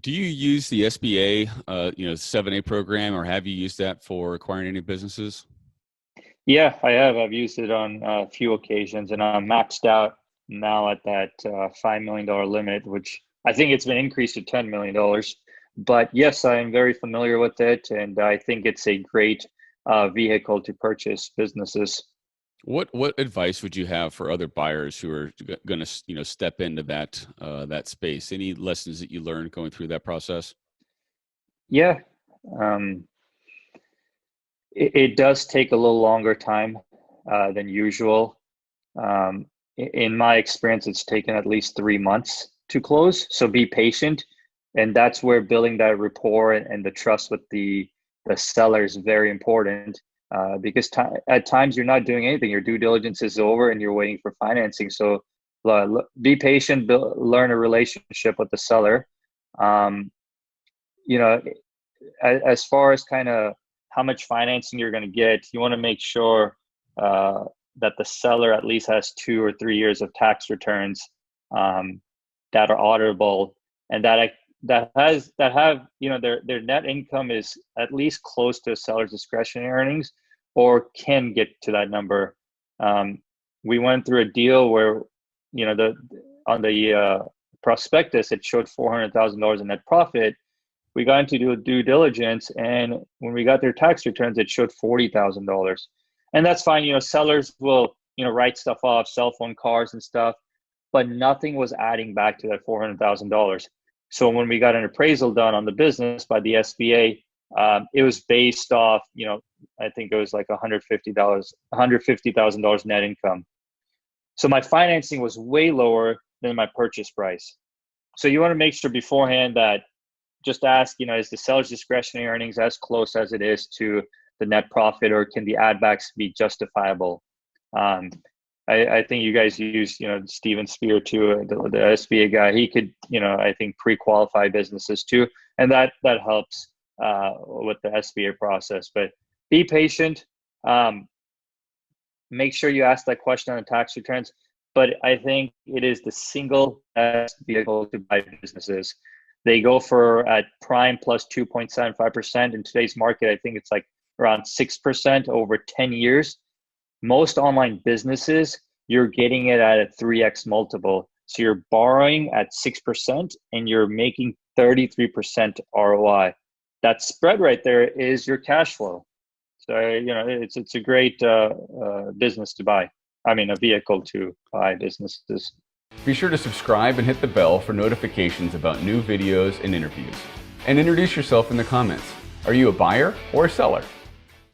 Do you use the SBA, 7A program, or have you used that for acquiring any businesses? Yeah, I have. I've used it on a few occasions, and I'm maxed out now at that $5 million limit, which I think it's been increased to $10 million. But yes, I am very familiar with it, and I think it's a great vehicle to purchase businesses. What advice would you have for other buyers who are going to step into that space? Any lessons that you learned going through that process? Yeah, um, it does take a little longer time than usual. In my experience, it's taken at least 3 months to close. So be patient. And that's where building that rapport and the trust with the seller is very important because at times you're not doing anything. Your due diligence is over and you're waiting for financing. So be patient, learn a relationship with the seller. Um, you know, as far as kind of how much financing you're going to get, you want to make sure uh, that the seller at least has 2 or 3 years of tax returns um, that are auditable, and that have their net income is at least close to a seller's discretionary earnings, or can get to that number. Um, we went through a deal where the on the prospectus it showed $400,000 in net profit. We got into due diligence, and when we got their tax returns, it showed $40,000. And that's fine. Sellers will, write stuff off, cell phone, cars and stuff, but nothing was adding back to that $400,000. So when we got an appraisal done on the business by the SBA, it was based off, I think it was like $150,000 net income. So my financing was way lower than my purchase price. So you want to make sure beforehand that just ask, is the seller's discretionary earnings as close as it is to the net profit, or can the add backs be justifiable? I think you guys use, Steven Spear too, the SBA guy. He could, I think pre-qualify businesses too, and that helps with the SBA process. But be patient. Make sure you ask that question on the tax returns. But I think it is the single best vehicle to buy businesses. They go for at prime plus 2.75%. In today's market, I think it's like around 6% over 10 years. Most online businesses, you're getting it at a 3x multiple. So you're borrowing at 6% and you're making 33% ROI. That spread right there is your cash flow. So, it's a great business to buy. I mean, a vehicle to buy businesses. Be sure to subscribe and hit the bell for notifications about new videos and interviews. And introduce yourself in the comments. Are you a buyer or a seller?